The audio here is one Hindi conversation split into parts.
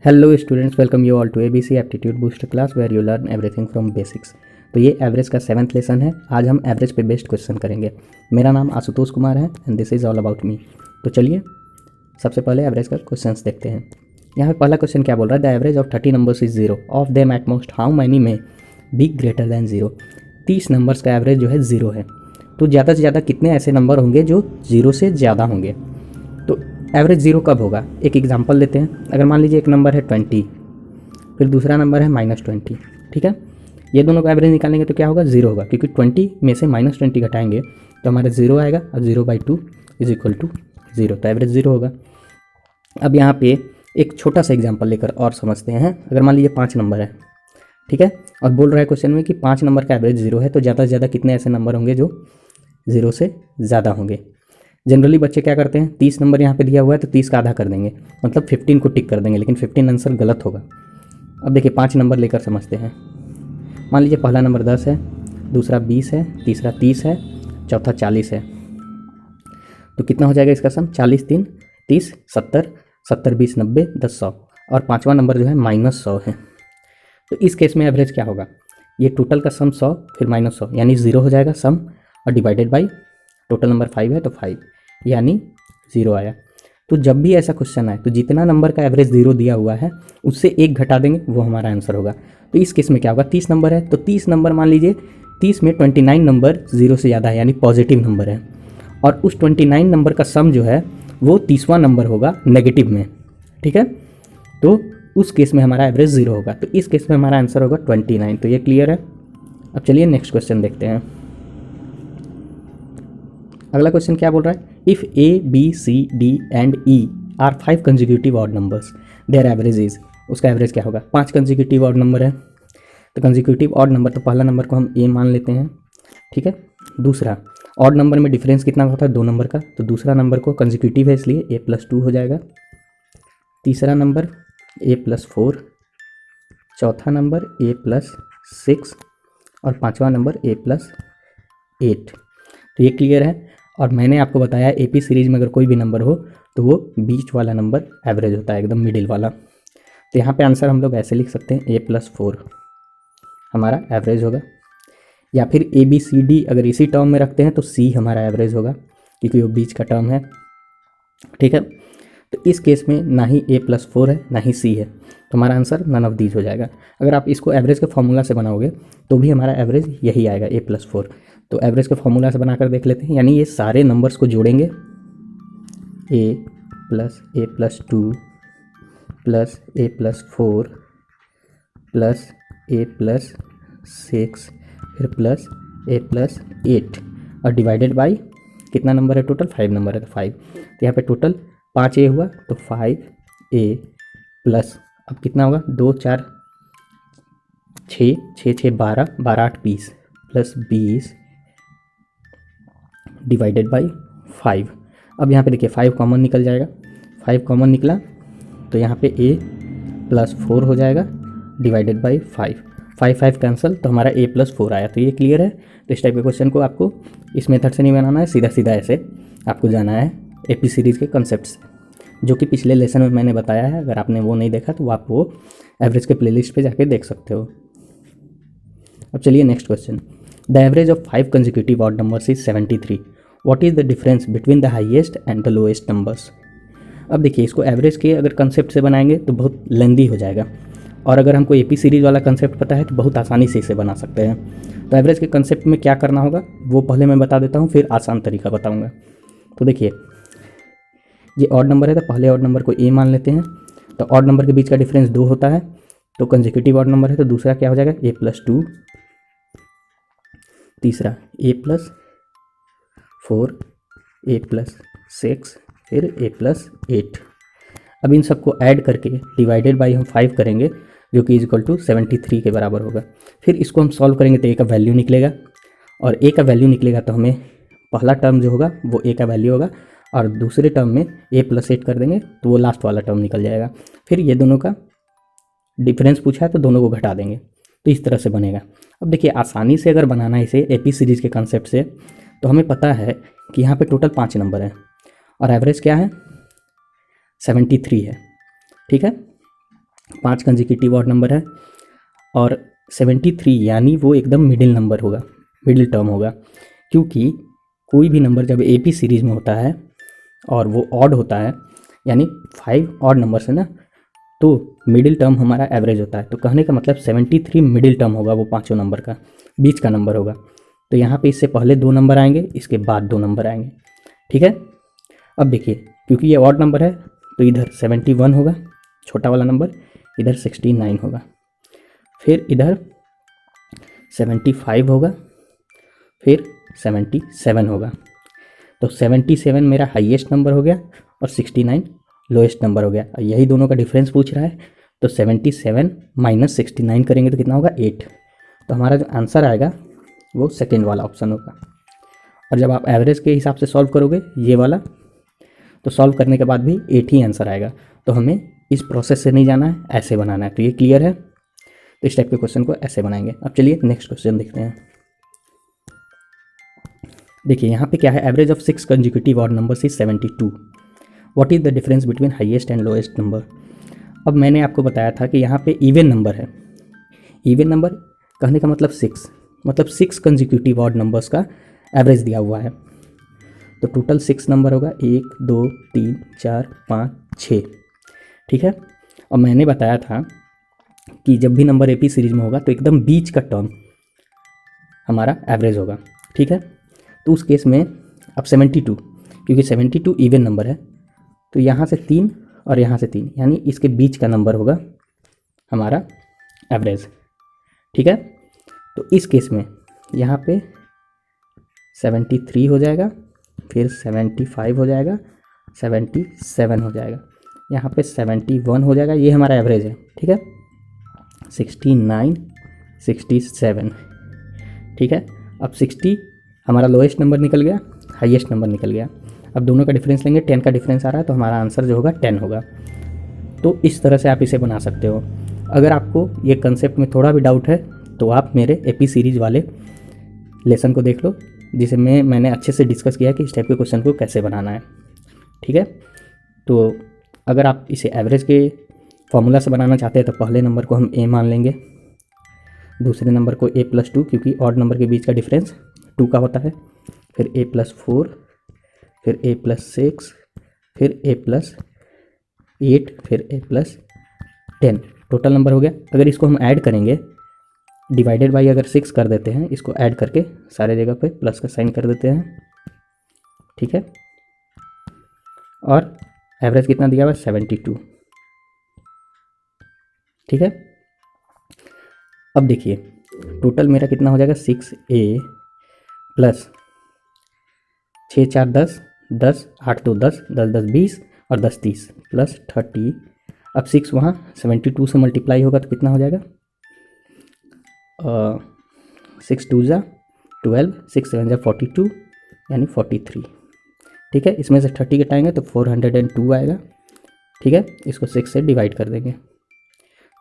Hello students, welcome you all to ABC aptitude booster class where you learn everything from basics. तो ये एवरेज का 7th लेसन है। आज हम एवरेज पे बेस्ड क्वेश्चन करेंगे। मेरा नाम आशुतोष कुमार है and this is all about me. तो चलिए सबसे पहले एवरेज का क्वेश्चंस देखते हैं। यहाँ पे पहला क्वेश्चन क्या बोल रहा है, the average of 30 numbers is 0 of them at most how many में बी ग्रेटर दैन 0। 30 नंबर्स का एवरेज जो है 0 है, तो ज़्यादा से ज़्यादा कितने ऐसे नंबर होंगे जो 0 से ज़्यादा होंगे। तो एवरेज 0 कब होगा, एक एग्जांपल लेते हैं। अगर मान लीजिए एक नंबर है 20, फिर दूसरा नंबर है -20, ठीक है। ये दोनों का एवरेज निकालेंगे तो क्या होगा, 0 होगा, क्योंकि 20 में से -20 घटाएंगे तो हमारा 0 आएगा और 0/2 इज इक्वल टू 0, तो एवरेज 0 होगा। अब यहाँ पे एक छोटा सा एग्जांपल लेकर और समझते हैं। अगर मान लीजिए 5 नंबर है, ठीक है, और बोल रहा है क्वेश्चन में कि 5 नंबर का एवरेज 0 है, तो ज़्यादा से ज़्यादा कितने ऐसे नंबर होंगे जो 0 से ज़्यादा होंगे। जनरली बच्चे क्या करते हैं, 30 नंबर यहाँ पे दिया हुआ है तो 30 का आधा कर देंगे, मतलब 15 को टिक कर देंगे, लेकिन 15 आंसर गलत होगा। अब देखिए 5 नंबर लेकर समझते हैं। मान लीजिए पहला नंबर 10 है, दूसरा 20 है, तीसरा 30 है, चौथा 40 है। तो कितना हो जाएगा इसका सम, 40 3 30 70 70 20 90 10 100, और पाँचवा नंबर जो है -100 है। तो इस केस में एवरेज क्या होगा, ये टोटल का सम 100 फिर -100 यानी 0 हो जाएगा सम, और डिवाइडेड बाई टोटल नंबर 5 है तो 5 यानी 0 आया। तो जब भी ऐसा क्वेश्चन आए तो जितना नंबर का एवरेज 0 दिया हुआ है उससे 1 घटा देंगे, वो हमारा आंसर होगा। तो इस केस में क्या होगा, 30 नंबर है तो 30 नंबर मान लीजिए 30 में 29 नंबर 0 से ज़्यादा है यानी पॉजिटिव नंबर है, और उस 29 नंबर का सम जो है वो 30वां नंबर होगा नेगेटिव में, ठीक है। तो उस केस में हमारा एवरेज 0 होगा, तो इस केस में हमारा आंसर होगा 29। तो ये क्लियर है। अब चलिए नेक्स्ट क्वेश्चन देखते हैं। अगला क्वेश्चन क्या बोल रहा है, if A B C D and E are 5 consecutive odd numbers their average is, उसका एवरेज क्या होगा। 5 कंजिक्यूटिव ऑड नंबर है, तो कंजिक्यूटिव ऑड नंबर, तो पहला नंबर को हम ए मान लेते हैं, ठीक है। दूसरा ऑड नंबर में डिफरेंस कितना होता है, 2 नंबर का, तो दूसरा नंबर को कंजिक्यूटिव है इसलिए a+2 हो जाएगा। तीसरा नंबर a+4, चौथा नंबर a+6, और पाँचवा नंबर a+8। तो ये क्लियर है। और मैंने आपको बताया एपी सीरीज में अगर कोई भी नंबर हो तो वो बीच वाला नंबर एवरेज होता है, एकदम मिडिल वाला। तो यहाँ पे आंसर हम लोग ऐसे लिख सकते हैं, a+4 हमारा एवरेज होगा, या फिर ए बी सी डी अगर इसी टर्म में रखते हैं तो सी हमारा एवरेज होगा, क्योंकि वो बीच का टर्म है, ठीक है। तो इस केस में ना ही a+4 है ना ही सी है, तो हमारा आंसर नन ऑफ दीज हो जाएगा। अगर आप इसको एवरेज के फॉर्मूला से बनाओगे तो भी हमारा एवरेज यही आएगा, a+4। तो एवरेज के फॉर्मूला से बनाकर देख लेते हैं, यानी ये सारे नंबर्स को जोड़ेंगे, a+a+2 plus a+4 plus a+6 फिर प्लस a+8, और डिवाइडेड बाई कितना नंबर है, टोटल 5 नंबर है तो 5। तो यहाँ पे टोटल 5a हुआ तो 5a प्लस, अब कितना होगा, 2 4 6 6 6 12 12 8 20 प्लस 20 डिवाइडेड बाई 5। अब यहाँ पे देखिए 5 कॉमन निकल जाएगा, 5 कॉमन निकला तो यहाँ पे a+4 हो जाएगा डिवाइडेड बाई 5, 5 कैंसिल, तो हमारा a+4 आया। तो ये क्लियर है। तो इस टाइप के क्वेश्चन को आपको इस मेथड से नहीं बनाना है, सीधा सीधा ऐसे आपको जाना है एपी सीरीज़ के कॉन्सेप्ट से, जो कि पिछले लेसन में मैंने बताया है। अगर आपने वो नहीं देखा तो आप वो एवरेज के प्लेलिस्ट पे जाके देख सकते हो। अब चलिए next question, the average of 5 consecutive odd numbers is 73, what is the difference between the highest and the lowest numbers. अब देखिए इसको एवरेज के अगर कंसेप्ट से बनाएंगे तो बहुत लेंदी हो जाएगा, और अगर हमको एपी सीरीज वाला कंसेप्ट पता है तो बहुत आसानी से इसे बना सकते हैं। तो एवरेज के कंसेप्ट में क्या करना होगा वो पहले मैं बता देता हूँ, फिर आसान तरीका बताऊँगा। तो देखिए ये ऑड नंबर है तो पहले ऑड नंबर को ए मान लेते हैं, तो ऑड नंबर के बीच का डिफरेंस 2 होता है, तो कंजिक्यूटिव ऑड नंबर है तो दूसरा क्या हो जाएगा, a+2, तीसरा a+4 a+6 फिर a+8। अब इन सबको ऐड करके डिवाइडेड बाई हम 5 करेंगे, जो कि इक्वल टू 73 के बराबर होगा। फिर इसको हम सॉल्व करेंगे तो ए का वैल्यू निकलेगा, और ए का वैल्यू निकलेगा तो हमें पहला टर्म जो होगा वो ए का वैल्यू होगा, और दूसरे टर्म में a+8 कर देंगे तो वो लास्ट वाला टर्म निकल जाएगा। फिर ये दोनों का डिफरेंस पूछा है तो दोनों को घटा देंगे, तो इस तरह से बनेगा। अब देखिए आसानी से अगर बनाना है इसे एपी सीरीज़ के कंसेप्ट से, तो हमें पता है कि यहाँ पे टोटल 5 नंबर हैं और एवरेज क्या है 73 है, ठीक है। 5 कंजिक्यूटिव ऑड नंबर है, और 73 यानी वो एकदम मिडिल नंबर होगा, मिडिल टर्म होगा, क्योंकि कोई भी नंबर जब AP सीरीज में होता है और वो ऑड होता है, यानी 5 ऑड नंबर्स है ना, तो मिडिल टर्म हमारा एवरेज होता है। तो कहने का मतलब 73 मिडिल टर्म होगा, वो पाँचों नंबर का बीच का नंबर होगा। तो यहाँ पे इससे पहले 2 नंबर आएंगे, इसके बाद 2 नंबर आएंगे, ठीक है। अब देखिए, क्योंकि ये ऑड नंबर है तो इधर 71 होगा छोटा वाला नंबर, इधर 69 होगा, फिर इधर 75 होगा, फिर 77 होगा। तो 77 मेरा हाईएस्ट नंबर हो गया और 69 लोएस्ट नंबर हो गया। यही दोनों का डिफरेंस पूछ रहा है, तो 77 माइनस 69 करेंगे तो कितना होगा 8। तो हमारा जो आंसर आएगा वो सेकेंड वाला ऑप्शन होगा। और जब आप एवरेज के हिसाब से सॉल्व करोगे ये वाला, तो सॉल्व करने के बाद भी 8 ही आंसर आएगा। तो हमें इस प्रोसेस से नहीं जाना है, ऐसे बनाना है। तो ये क्लियर है, तो इस टाइप के क्वेश्चन को ऐसे बनाएंगे। अब चलिए नेक्स्ट क्वेश्चन देखते हैं। देखिए यहाँ पे क्या है, average of 6 consecutive odd numbers is 72। What is the difference between highest and lowest number. अब मैंने आपको बताया था कि यहाँ पे इवन नंबर है। इवन नंबर कहने का मतलब 6, मतलब 6 कंजिक्यूटिव ऑड नंबर्स का एवरेज दिया हुआ है। तो टोटल 6 नंबर होगा, 1 2 3 4 5 6, ठीक है। और मैंने बताया था कि जब भी नंबर AP सीरीज में होगा तो एकदम बीच का टर्म हमारा एवरेज होगा, ठीक है। तो उस केस में अब 72, क्योंकि 72 इवन नंबर है, तो यहाँ से 3 और यहाँ से 3, यानी इसके बीच का नंबर होगा हमारा एवरेज, ठीक है। तो इस केस में यहाँ पे 73 हो जाएगा, फिर 75 हो जाएगा, 77 हो जाएगा, यहाँ पे 71 हो जाएगा, ये हमारा एवरेज है, ठीक है। 69 67, ठीक है। अब 60 हमारा लोएस्ट नंबर निकल गया, हाईएस्ट नंबर निकल गया। अब दोनों का डिफरेंस लेंगे, 10 का डिफरेंस आ रहा है, तो हमारा आंसर जो होगा 10 होगा। तो इस तरह से आप इसे बना सकते हो। अगर आपको ये कंसेप्ट में थोड़ा भी डाउट है तो आप मेरे AP सीरीज़ वाले लेसन को देख लो, जिसे मैंने अच्छे से डिस्कस किया है कि इस टाइप के क्वेश्चन को कैसे बनाना है, ठीक है। तो अगर आप इसे एवरेज के फॉर्मूला से बनाना चाहते हैं तो पहले नंबर को हम A मान लेंगे, दूसरे नंबर को A+2, क्योंकि ऑड नंबर के बीच का डिफरेंस 2 का होता है, फिर A+4, फिर A+6, फिर A+8, फिर A+10, टोटल नंबर हो गया। अगर इसको हम ऐड करेंगे, डिवाइडेड बाई अगर 6 कर देते हैं, इसको ऐड करके सारे जगह पे प्लस का साइन कर देते हैं, ठीक है। और एवरेज कितना दिया हुआ है 72, ठीक है। अब देखिए टोटल मेरा कितना हो जाएगा 6A प्लस 6 4 10 10 8 2 10 10 10 20 और 10 30 प्लस 30। अब 6 वहाँ 72 से मल्टीप्लाई होगा तो कितना हो जाएगा 6 2 जा 12, 6 7 जा 42, यानी 43, ठीक है। इसमें से 30 घटाएंगे तो 402 आएगा, ठीक है। इसको 6 से डिवाइड कर देंगे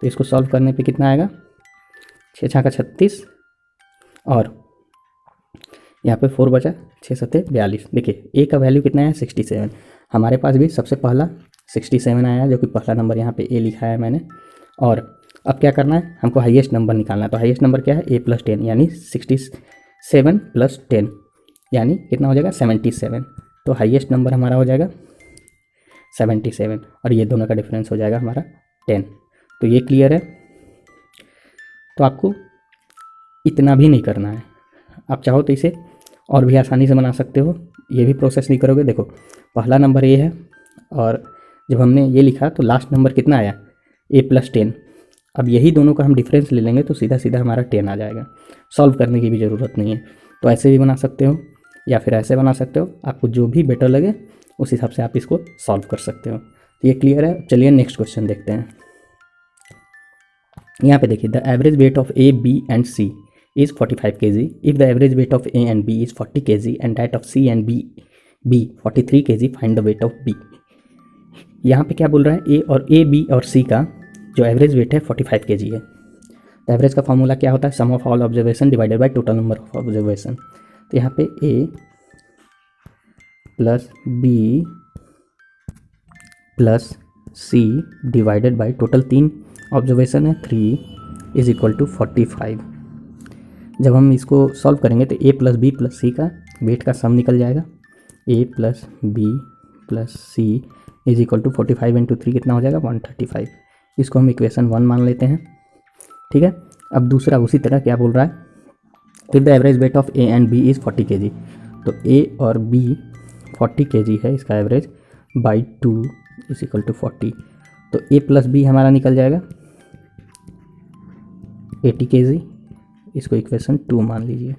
तो इसको सॉल्व करने पे कितना आएगा 6 छाका 36, और यहाँ पे 4 बचा, 6 सत्ते 42। देखिए A का वैल्यू कितना है 67, हमारे पास भी सबसे पहला 67 आया है, जो कि पहला नंबर यहाँ पे A लिखा है मैंने। और अब क्या करना है, हमको हाईएस्ट नंबर निकालना है। तो हाईएस्ट नंबर क्या है A+10, यानी 67 + 10, यानी कितना हो जाएगा 77। तो हाईएस्ट नंबर हमारा हो जाएगा 77, और ये दोनों का डिफरेंस हो जाएगा हमारा 10। तो ये क्लियर है। तो आपको इतना भी नहीं करना है, आप चाहो तो इसे और भी आसानी से बना सकते हो। ये भी प्रोसेस नहीं करोगे, देखो पहला नंबर A है, और जब हमने ये लिखा तो लास्ट नंबर कितना आया A+10। अब यही दोनों का हम डिफरेंस ले लेंगे तो सीधा सीधा हमारा 10 आ जाएगा, सॉल्व करने की भी ज़रूरत नहीं है। तो ऐसे भी बना सकते हो या फिर ऐसे बना सकते हो, आपको जो भी बेटर लगे उस हिसाब से आप इसको सॉल्व कर सकते हो। तो ये क्लियर है। चलिए नेक्स्ट क्वेश्चन देखते हैं। यहाँ पे देखिए, the average weight of A, B and C is 45 kg. If the average weight of A and B is 40 kg and that of C and B 43 kg, find the weight of B. यहाँ पे क्या बोल रहा है, A, B और C का जो एवरेज वेट है 45 kg है। तो एवरेज का फॉर्मूला क्या होता है, sum of all observation divided by total number of observation. तो यहाँ पे A + B + C divided by total 3 observation है 3 इज इक्वल टू 45। जब हम इसको सॉल्व करेंगे तो a plus B plus C का वेट का सम निकल जाएगा। a plus B plus C is equal to 45 into 3 कितना हो जाएगा 135। इसको हम इक्वेशन 1 मान लेते हैं। ठीक है, अब दूसरा उसी तरह क्या बोल रहा है, if the average weight of a and b is 40 kg। तो a और b 40 kg है इसका average, by 2 is equal to 40। तो a प्लस बी हमारा निकल जाएगा 80 kg, इसको इक्वेशन 2 मान लीजिए।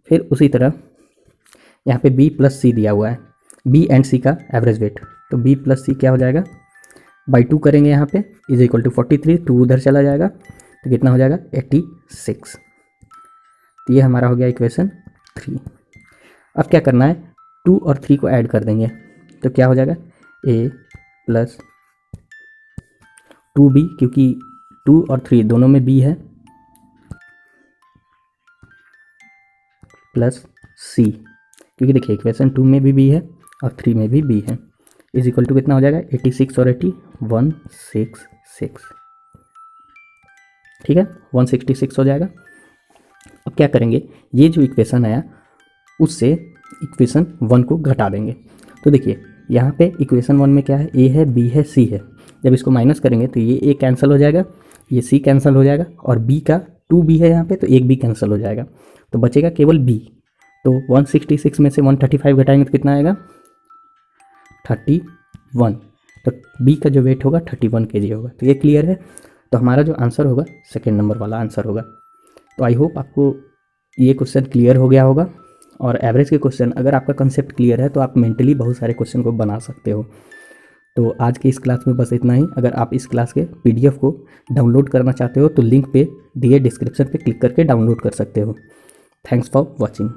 फिर उसी तरह यहाँ पे b प्लस सी दिया हुआ है, b एंड c का एवरेज वेट, तो b प्लस सी क्या हो जाएगा बाई 2 करेंगे यहाँ पे इज इक्वल टू 43, 2 उधर चला जाएगा तो कितना हो जाएगा 86। तो ये हमारा हो गया इक्वेशन 3। अब क्या करना है, 2 और 3 को ऐड कर देंगे तो क्या हो जाएगा a प्लस 2b, क्योंकि 2 और 3 दोनों में b है, प्लस c, क्योंकि देखिए इक्वेशन 2 में भी b है और 3 में भी b है, इज इक्वल टू कितना हो जाएगा 86 और 80 166। ठीक है, 166 हो जाएगा। अब क्या करेंगे, ये जो इक्वेशन आया उससे इक्वेशन 1 को घटा देंगे। तो देखिए यहाँ पे इक्वेशन 1 में क्या है, a है, b है, c है। जब इसको माइनस करेंगे तो ये a कैंसिल हो जाएगा, ये c कैंसिल हो जाएगा, और b का 2b है यहाँ पे तो एक b कैंसिल हो जाएगा, तो बचेगा केवल b। तो 166 में से 135 घटाएंगे तो कितना आएगा 31। तो b का जो वेट होगा 31 kg होगा। तो ये क्लियर है, तो हमारा जो आंसर होगा सेकेंड नंबर वाला आंसर होगा। तो आई होप आपको ये क्वेश्चन क्लियर हो गया होगा। और एवरेज के क्वेश्चन अगर आपका कंसेप्ट क्लियर है तो आप मेंटली बहुत सारे क्वेश्चन को बना सकते हो। तो आज की इस क्लास में बस इतना ही। अगर आप इस क्लास के PDF को डाउनलोड करना चाहते हो तो लिंक पे दिए डिस्क्रिप्शन पे क्लिक करके डाउनलोड कर सकते हो। Thanks for watching.